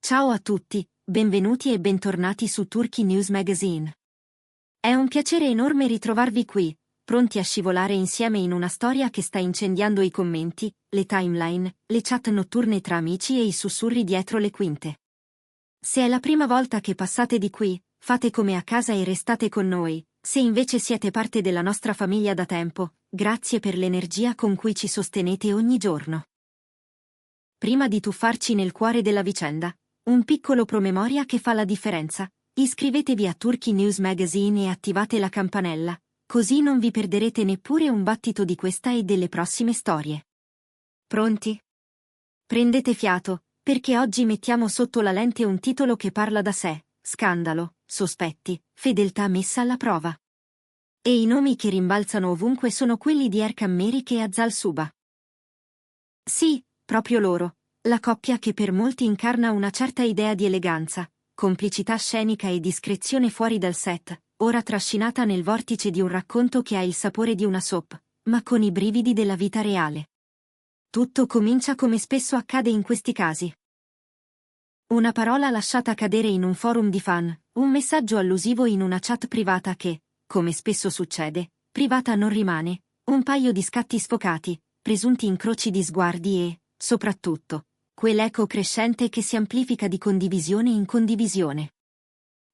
Ciao a tutti, benvenuti e bentornati su Turkey News Magazine. È un piacere enorme ritrovarvi qui, pronti a scivolare insieme in una storia che sta incendiando i commenti, le timeline, le chat notturne tra amici e i sussurri dietro le quinte. Se è la prima volta che passate di qui, fate come a casa e restate con noi. Se invece siete parte della nostra famiglia da tempo, grazie per l'energia con cui ci sostenete ogni giorno. Prima di tuffarci nel cuore della vicenda, un piccolo promemoria che fa la differenza. Iscrivetevi a Turkey News Magazine e attivate la campanella, così non vi perderete neppure un battito di questa e delle prossime storie. Pronti? Prendete fiato, perché oggi mettiamo sotto la lente un titolo che parla da sé: scandalo, sospetti, fedeltà messa alla prova. E i nomi che rimbalzano ovunque sono quelli di Erkan Merik e Azal Suba. Sì, proprio loro. La coppia che per molti incarna una certa idea di eleganza, complicità scenica e discrezione fuori dal set, ora trascinata nel vortice di un racconto che ha il sapore di una soap, ma con i brividi della vita reale. Tutto comincia come spesso accade in questi casi. Una parola lasciata cadere in un forum di fan, un messaggio allusivo in una chat privata che, come spesso succede, privata non rimane, un paio di scatti sfocati, presunti incroci di sguardi e, soprattutto, quell'eco crescente che si amplifica di condivisione in condivisione.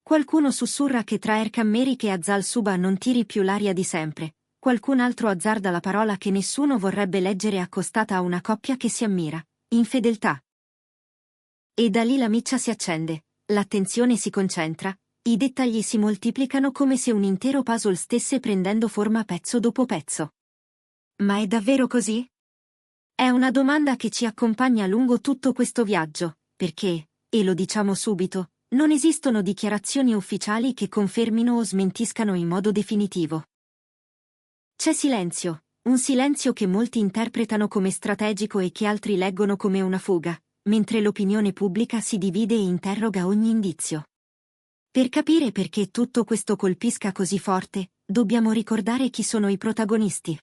Qualcuno sussurra che tra Erkan Merik e Azal Suba non tiri più l'aria di sempre, qualcun altro azzarda la parola che nessuno vorrebbe leggere accostata a una coppia che si ammira: infedeltà. E da lì la miccia si accende, l'attenzione si concentra, i dettagli si moltiplicano come se un intero puzzle stesse prendendo forma pezzo dopo pezzo. Ma è davvero così? È una domanda che ci accompagna lungo tutto questo viaggio, perché, e lo diciamo subito, non esistono dichiarazioni ufficiali che confermino o smentiscano in modo definitivo. C'è silenzio, un silenzio che molti interpretano come strategico e che altri leggono come una fuga, mentre l'opinione pubblica si divide e interroga ogni indizio. Per capire perché tutto questo colpisca così forte, dobbiamo ricordare chi sono i protagonisti.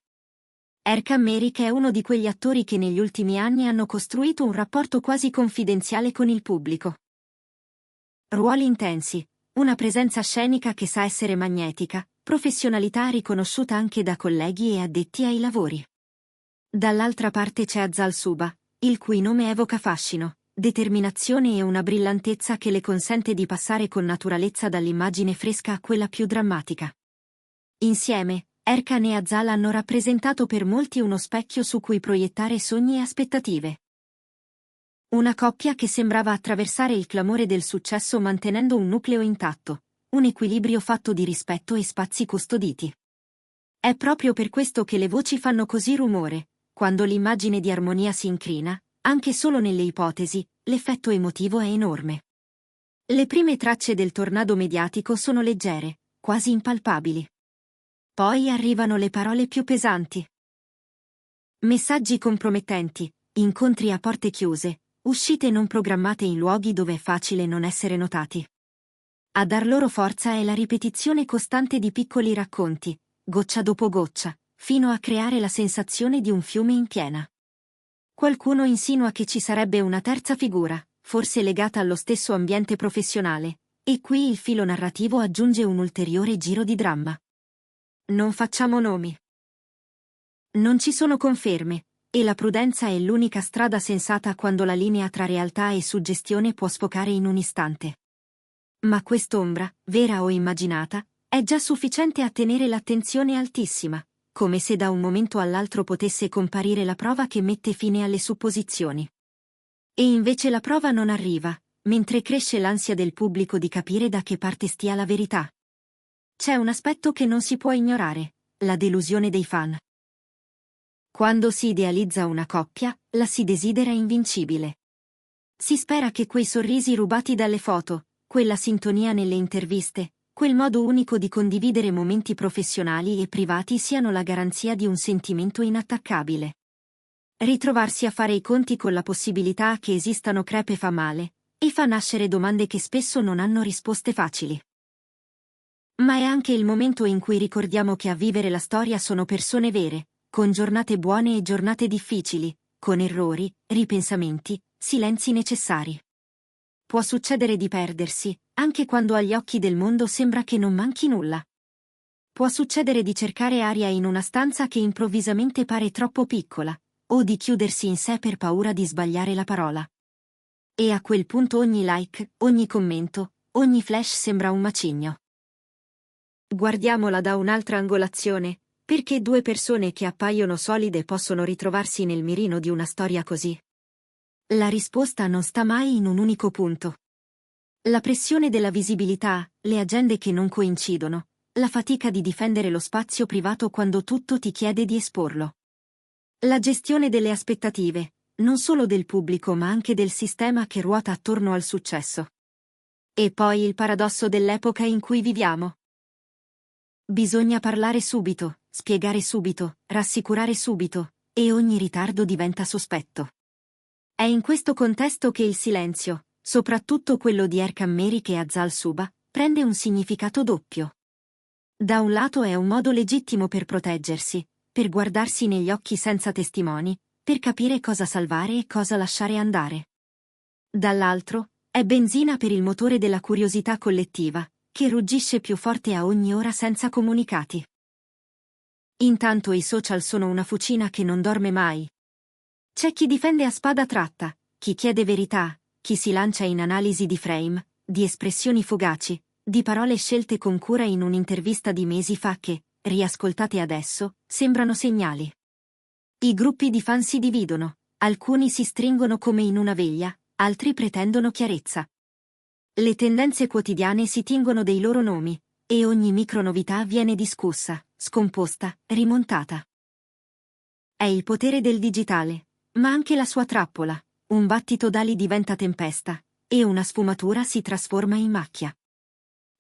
Erkan Merik è uno di quegli attori che negli ultimi anni hanno costruito un rapporto quasi confidenziale con il pubblico. Ruoli intensi, una presenza scenica che sa essere magnetica, professionalità riconosciuta anche da colleghi e addetti ai lavori. Dall'altra parte c'è Azal Suba, il cui nome evoca fascino, determinazione e una brillantezza che le consente di passare con naturalezza dall'immagine fresca a quella più drammatica. Insieme, Erkan e Azal hanno rappresentato per molti uno specchio su cui proiettare sogni e aspettative. Una coppia che sembrava attraversare il clamore del successo mantenendo un nucleo intatto, un equilibrio fatto di rispetto e spazi custoditi. È proprio per questo che le voci fanno così rumore: quando l'immagine di armonia si incrina, anche solo nelle ipotesi, l'effetto emotivo è enorme. Le prime tracce del tornado mediatico sono leggere, quasi impalpabili. Poi arrivano le parole più pesanti. Messaggi compromettenti, incontri a porte chiuse, uscite non programmate in luoghi dove è facile non essere notati. A dar loro forza è la ripetizione costante di piccoli racconti, goccia dopo goccia, fino a creare la sensazione di un fiume in piena. Qualcuno insinua che ci sarebbe una terza figura, forse legata allo stesso ambiente professionale, e qui il filo narrativo aggiunge un ulteriore giro di dramma. Non facciamo nomi. Non ci sono conferme, e la prudenza è l'unica strada sensata quando la linea tra realtà e suggestione può sfocare in un istante. Ma quest'ombra, vera o immaginata, è già sufficiente a tenere l'attenzione altissima, come se da un momento all'altro potesse comparire la prova che mette fine alle supposizioni. E invece la prova non arriva, mentre cresce l'ansia del pubblico di capire da che parte stia la verità. C'è un aspetto che non si può ignorare: la delusione dei fan. Quando si idealizza una coppia, la si desidera invincibile. Si spera che quei sorrisi rubati dalle foto, quella sintonia nelle interviste, quel modo unico di condividere momenti professionali e privati siano la garanzia di un sentimento inattaccabile. Ritrovarsi a fare i conti con la possibilità che esistano crepe fa male, e fa nascere domande che spesso non hanno risposte facili. Ma è anche il momento in cui ricordiamo che a vivere la storia sono persone vere, con giornate buone e giornate difficili, con errori, ripensamenti, silenzi necessari. Può succedere di perdersi, anche quando agli occhi del mondo sembra che non manchi nulla. Può succedere di cercare aria in una stanza che improvvisamente pare troppo piccola, o di chiudersi in sé per paura di sbagliare la parola. E a quel punto ogni like, ogni commento, ogni flash sembra un macigno. Guardiamola da un'altra angolazione, perché due persone che appaiono solide possono ritrovarsi nel mirino di una storia così? La risposta non sta mai in un unico punto. La pressione della visibilità, le agende che non coincidono, la fatica di difendere lo spazio privato quando tutto ti chiede di esporlo. La gestione delle aspettative, non solo del pubblico ma anche del sistema che ruota attorno al successo. E poi il paradosso dell'epoca in cui viviamo. Bisogna parlare subito, spiegare subito, rassicurare subito, e ogni ritardo diventa sospetto. È in questo contesto che il silenzio, soprattutto quello di Erkan Merik e Azal Suba, prende un significato doppio. Da un lato è un modo legittimo per proteggersi, per guardarsi negli occhi senza testimoni, per capire cosa salvare e cosa lasciare andare. Dall'altro, è benzina per il motore della curiosità collettiva, che ruggisce più forte a ogni ora senza comunicati. Intanto i social sono una fucina che non dorme mai. C'è chi difende a spada tratta, chi chiede verità, chi si lancia in analisi di frame, di espressioni fugaci, di parole scelte con cura in un'intervista di mesi fa che, riascoltate adesso, sembrano segnali. I gruppi di fan si dividono, alcuni si stringono come in una veglia, altri pretendono chiarezza. Le tendenze quotidiane si tingono dei loro nomi, e ogni micronovità viene discussa, scomposta, rimontata. È il potere del digitale, ma anche la sua trappola, un battito d'ali diventa tempesta, e una sfumatura si trasforma in macchia.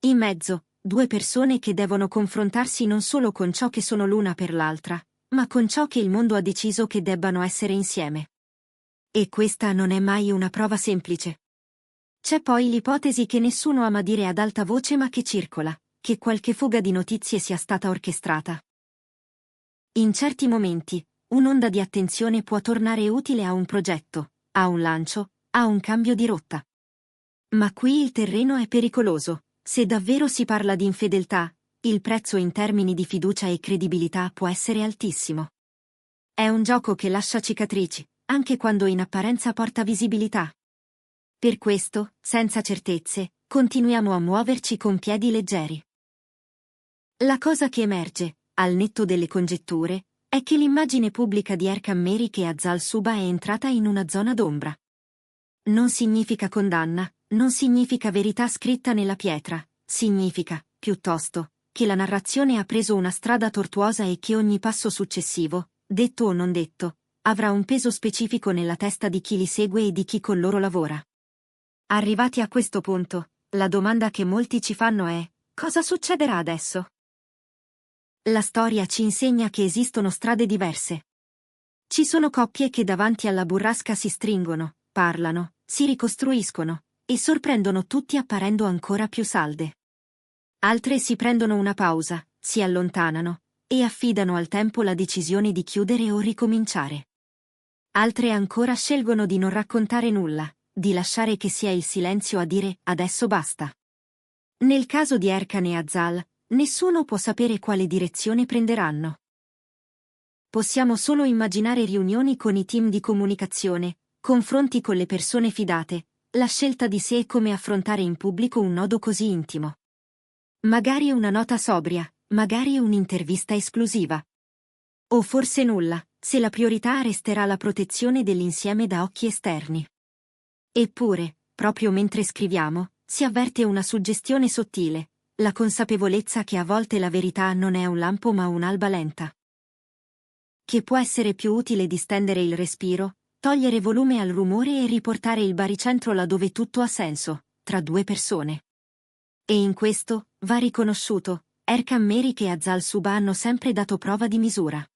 In mezzo, due persone che devono confrontarsi non solo con ciò che sono l'una per l'altra, ma con ciò che il mondo ha deciso che debbano essere insieme. E questa non è mai una prova semplice. C'è poi l'ipotesi che nessuno ama dire ad alta voce ma che circola, che qualche fuga di notizie sia stata orchestrata. In certi momenti, un'onda di attenzione può tornare utile a un progetto, a un lancio, a un cambio di rotta. Ma qui il terreno è pericoloso. Se davvero si parla di infedeltà, il prezzo in termini di fiducia e credibilità può essere altissimo. È un gioco che lascia cicatrici, anche quando in apparenza porta visibilità. Per questo, senza certezze, continuiamo a muoverci con piedi leggeri. La cosa che emerge, al netto delle congetture, è che l'immagine pubblica di Erkan Merik e Azal Suba è entrata in una zona d'ombra. Non significa condanna, non significa verità scritta nella pietra, significa, piuttosto, che la narrazione ha preso una strada tortuosa e che ogni passo successivo, detto o non detto, avrà un peso specifico nella testa di chi li segue e di chi con loro lavora. Arrivati a questo punto, la domanda che molti ci fanno è: cosa succederà adesso? La storia ci insegna che esistono strade diverse. Ci sono coppie che davanti alla burrasca si stringono, parlano, si ricostruiscono, e sorprendono tutti apparendo ancora più salde. Altre si prendono una pausa, si allontanano, e affidano al tempo la decisione di chiudere o ricominciare. Altre ancora scelgono di non raccontare nulla, di lasciare che sia il silenzio a dire adesso basta. Nel caso di Erkan e Azal, nessuno può sapere quale direzione prenderanno. Possiamo solo immaginare riunioni con i team di comunicazione, confronti con le persone fidate, la scelta di se e come affrontare in pubblico un nodo così intimo. Magari una nota sobria, magari un'intervista esclusiva. O forse nulla, se la priorità resterà la protezione dell'insieme da occhi esterni. Eppure, proprio mentre scriviamo, si avverte una suggestione sottile, la consapevolezza che a volte la verità non è un lampo ma un'alba lenta. Che può essere più utile distendere il respiro, togliere volume al rumore e riportare il baricentro laddove tutto ha senso, tra due persone. E in questo, va riconosciuto, Erkan Merik e Azal Suba hanno sempre dato prova di misura.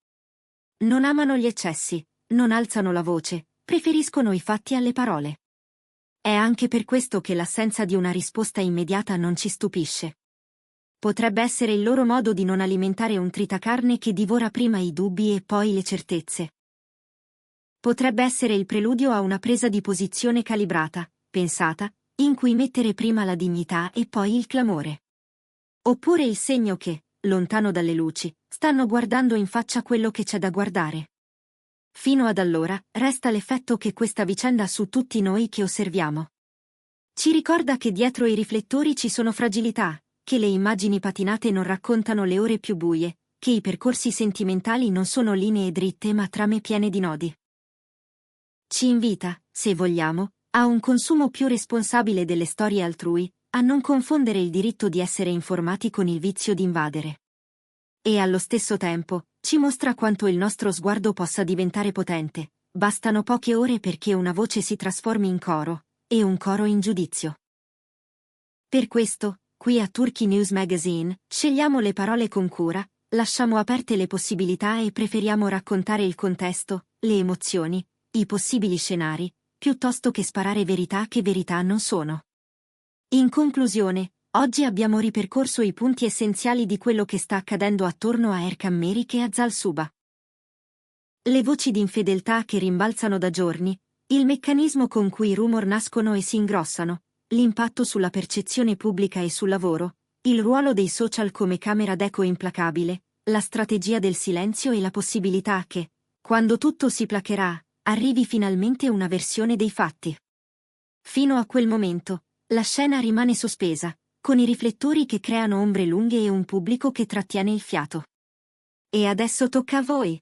Non amano gli eccessi, non alzano la voce, preferiscono i fatti alle parole. È anche per questo che l'assenza di una risposta immediata non ci stupisce. Potrebbe essere il loro modo di non alimentare un tritacarne che divora prima i dubbi e poi le certezze. Potrebbe essere il preludio a una presa di posizione calibrata, pensata, in cui mettere prima la dignità e poi il clamore. Oppure il segno che, lontano dalle luci, stanno guardando in faccia quello che c'è da guardare. Fino ad allora, resta l'effetto che questa vicenda ha su tutti noi che osserviamo. Ci ricorda che dietro i riflettori ci sono fragilità, che le immagini patinate non raccontano le ore più buie, che i percorsi sentimentali non sono linee dritte ma trame piene di nodi. Ci invita, se vogliamo, a un consumo più responsabile delle storie altrui, a non confondere il diritto di essere informati con il vizio di invadere. E allo stesso tempo, ci mostra quanto il nostro sguardo possa diventare potente, bastano poche ore perché una voce si trasformi in coro, e un coro in giudizio. Per questo, qui a Turkey News Magazine, scegliamo le parole con cura, lasciamo aperte le possibilità e preferiamo raccontare il contesto, le emozioni, i possibili scenari, piuttosto che sparare verità che verità non sono. In conclusione, oggi abbiamo ripercorso i punti essenziali di quello che sta accadendo attorno a Erkan Merik e a Zal Suba. Le voci di infedeltà che rimbalzano da giorni, il meccanismo con cui i rumor nascono e si ingrossano, l'impatto sulla percezione pubblica e sul lavoro, il ruolo dei social come camera d'eco implacabile, la strategia del silenzio e la possibilità che, quando tutto si placherà, arrivi finalmente una versione dei fatti. Fino a quel momento, la scena rimane sospesa, con i riflettori che creano ombre lunghe e un pubblico che trattiene il fiato. E adesso tocca a voi.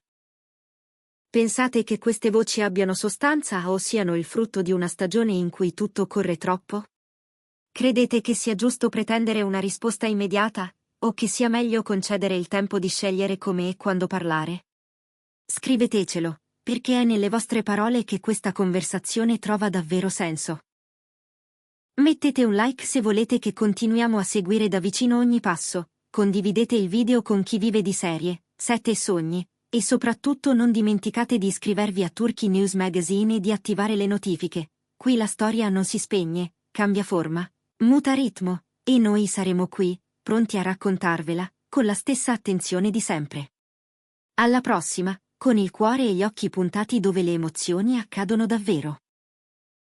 Pensate che queste voci abbiano sostanza o siano il frutto di una stagione in cui tutto corre troppo? Credete che sia giusto pretendere una risposta immediata, o che sia meglio concedere il tempo di scegliere come e quando parlare? Scrivetecelo, perché è nelle vostre parole che questa conversazione trova davvero senso. Mettete un like se volete che continuiamo a seguire da vicino ogni passo, condividete il video con chi vive di serie, sette e sogni, e soprattutto non dimenticate di iscrivervi a Turkey News Magazine e di attivare le notifiche. Qui la storia non si spegne, cambia forma, muta ritmo, e noi saremo qui, pronti a raccontarvela, con la stessa attenzione di sempre. Alla prossima, con il cuore e gli occhi puntati dove le emozioni accadono davvero.